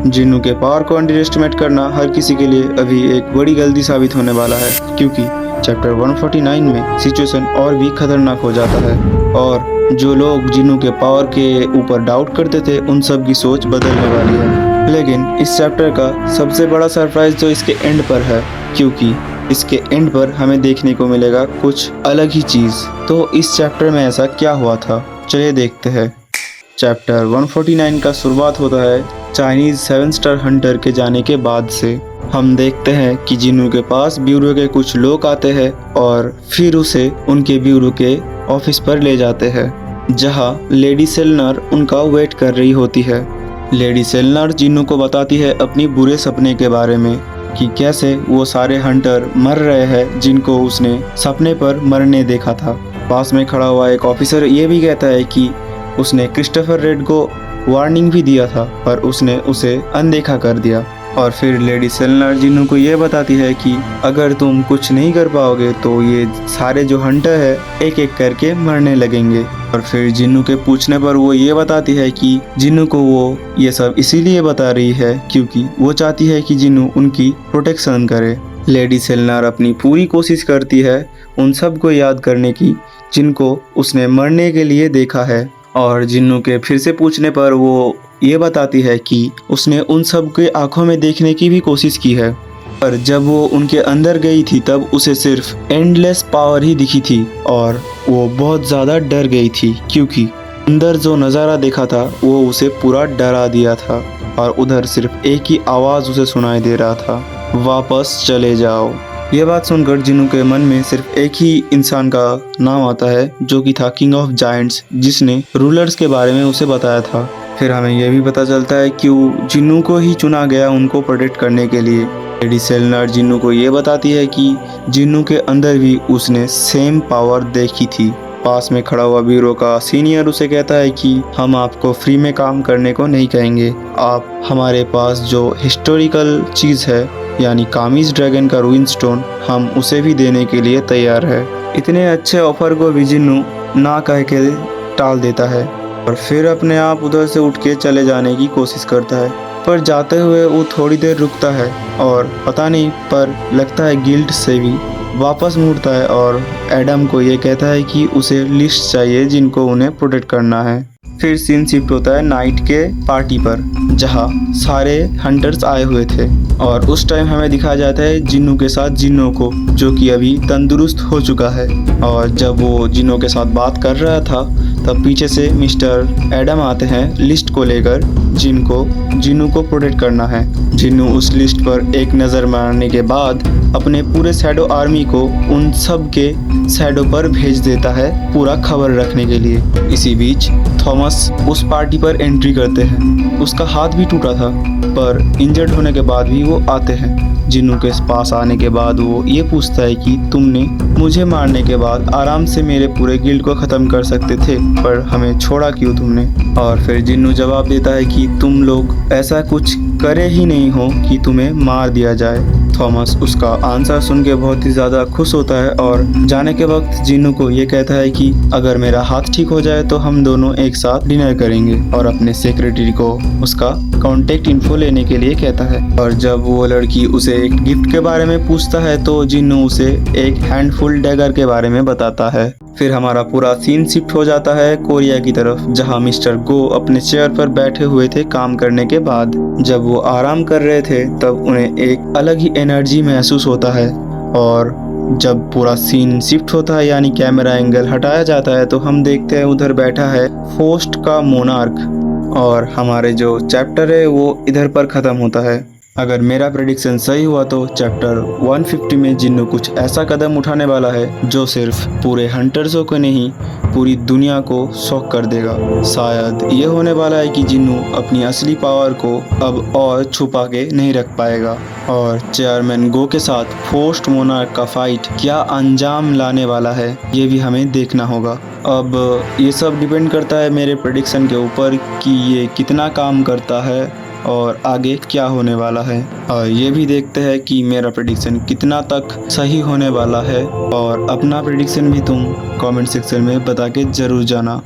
जिन्नू के पावर को under estimate करना हर किसी के लिए अभी एक बड़ी गलती साबित होने वाला है, क्योंकि चैप्टर 149 में सिचुएशन और भी खतरनाक हो जाता है और जो लोग जिन्नू के पावर के ऊपर डाउट करते थे उन सब की सोच बदलने वाली है। लेकिन इस चैप्टर का सबसे बड़ा सरप्राइज तो इसके एंड पर है, क्योंकि इसके एंड पर हमें देखने को मिलेगा कुछ अलग ही चीज़। तो इस चैप्टर में ऐसा क्या हुआ था, चलिए देखते हैं। चैप्टर 149 का शुरुआत होता है चाइनीज 7 स्टार हंटर के जाने के बाद से। हम देखते हैं कि जिन्नू के पास ब्यूरो के कुछ लोग आते हैं और फिर उसे उनके ब्यूरो के ऑफिस पर ले जाते हैं, जहां लेडी सेलनर उनका वेट कर रही होती है। लेडी सेलनर जिन्नू को बताती है अपनी बुरे सपने के बारे में कि कैसे वो सारे हंटर मर रहे हैं जिनको उसने सपने पर मरने देखा था। पास में खड़ा हुआ एक ऑफिसर ये भी कहता है कि उसने क्रिस्टोफर रेड को वार्निंग भी दिया था, पर उसने उसे अनदेखा कर दिया। और फिर लेडी सेलनर जिन्नू को ये बताती है कि अगर तुम कुछ नहीं कर पाओगे तो ये सारे जो हंटर है एक एक करके मरने लगेंगे। और फिर जिन्नू के पूछने पर वो ये बताती है कि जिन्नू को वो ये सब इसीलिए बता रही है क्योंकि वो चाहती है कि जिन्नू उनकी प्रोटेक्शन करे। लेडी सेलनर अपनी पूरी कोशिश करती है उन सब को याद करने की जिनको उसने मरने के लिए देखा है, और जिन्नू के फिर से पूछने पर वो ये बताती है कि उसने उन सब के आंखों में देखने की भी कोशिश की है, पर जब वो उनके अंदर गई थी तब उसे सिर्फ एंडलेस पावर ही दिखी थी और वो बहुत ज़्यादा डर गई थी, क्योंकि अंदर जो नज़ारा देखा था वो उसे पूरा डरा दिया था और उधर सिर्फ एक ही आवाज़ उसे सुनाई दे रहा था, वापस चले जाओ। ये बात सुनकर जिन्नू के मन में सिर्फ एक ही इंसान का नाम आता है, जो कि था किंग ऑफ जायंट्स, जिसने रूलर्स के बारे में उसे बताया था। फिर हमें यह भी पता चलता है कि जिन्नू को ही चुना गया उनको प्रोटेक्ट करने के लिए। लेडी सेलनर जिन्नू को ये बताती है कि जिन्नू के अंदर भी उसने सेम पावर देखी थी। पास में खड़ा हुआ ब्यूरो का सीनियर उसे कहता है कि हम आपको फ्री में काम करने को नहीं कहेंगे, आप हमारे पास जो हिस्टोरिकल चीज़ है यानी कामीज ड्रैगन का रूइन स्टोन, हम उसे भी देने के लिए तैयार है। इतने अच्छे ऑफर को भी जिन्नू ना कह के टाल देता है और फिर अपने आप उधर से उठ के चले जाने की कोशिश करता है, पर जाते हुए वो थोड़ी देर रुकता है और पता नहीं पर लगता है गिल्ट से भी वापस मुड़ता है और एडम को ये कहता है कि उसे लिस्ट चाहिए जिनको उन्हें प्रोटेक्ट करना है। फिर सीन शिफ्ट होता है नाइट के पार्टी पर, जहाँ सारे हंटर्स आए हुए थे और उस टाइम हमें दिखाया जाता है जिन्नू के साथ जिन्नू को, जो कि अभी तंदुरुस्त हो चुका है। और जब वो जिन्नू के साथ बात कर रहा था तब पीछे से मिस्टर एडम आते हैं लिस्ट को लेकर, जिनको जिन्नू को प्रोटेक्ट करना है। जिन्नू उस लिस्ट पर एक नज़र मारने के बाद अपने पूरे शैडो आर्मी को उन सब के शैडो पर भेज देता है पूरा खबर रखने के लिए। इसी बीच थॉमस उस पार्टी पर एंट्री करते हैं। उसका हाथ भी टूटा था, पर इंजर्ड होने के बाद भी वो आते हैं। जिन्नू के पास आने के बाद वो ये पूछता है कि तुमने मुझे मारने के बाद आराम से मेरे पूरे गिल्ड को ख़त्म कर सकते थे, पर हमें छोड़ा क्यों तुमने? और फिर जिन्नू जवाब देता है कि तुम लोग ऐसा कुछ करे ही नहीं हो कि तुम्हें मार दिया जाए। थॉमस उसका आंसर सुन के बहुत ही ज़्यादा खुश होता है और जाने के वक्त जिन्नू को ये कहता है कि अगर मेरा हाथ ठीक हो जाए तो हम दोनों एक साथ डिनर करेंगे, और अपने सेक्रेटरी को उसका कॉन्टेक्ट इन्फो लेने के लिए कहता है। और जब वो लड़की उसे एक गिफ्ट के बारे में पूछता है तो जिन्नू उसे एक हैंडफुल डैगर के बारे में बताता है। फिर हमारा पूरा सीन शिफ्ट हो जाता है कोरिया की तरफ, जहां मिस्टर गो अपने चेयर पर बैठे हुए थे काम करने के बाद। जब वो आराम कर रहे थे तब उन्हें एक अलग ही एनर्जी महसूस होता है, और जब पूरा सीन शिफ्ट होता है यानी कैमरा एंगल हटाया जाता है तो हम देखते हैं उधर बैठा है फोस्ट का मोनार्क, और हमारे जो चैप्टर है वो इधर पर ख़त्म होता है। अगर मेरा प्रेडिक्शन सही हुआ तो चैप्टर 150 में जिन्नू कुछ ऐसा कदम उठाने वाला है जो सिर्फ पूरे हंटर्सों को नहीं पूरी दुनिया को शॉक कर देगा। शायद ये होने वाला है कि जिन्नू अपनी असली पावर को अब और छुपा के नहीं रख पाएगा, और चेयरमैन गो के साथ फोस्ट मोनार्क का फाइट क्या अंजाम लाने वाला है ये भी हमें देखना होगा। अब ये सब डिपेंड करता है मेरे प्रेडिक्शन के ऊपर कि ये कितना काम करता है और आगे क्या होने वाला है, और ये भी देखते हैं कि मेरा प्रेडिक्शन कितना तक सही होने वाला है। और अपना प्रेडिक्शन भी तुम कमेंट सेक्शन में बता के ज़रूर जाना।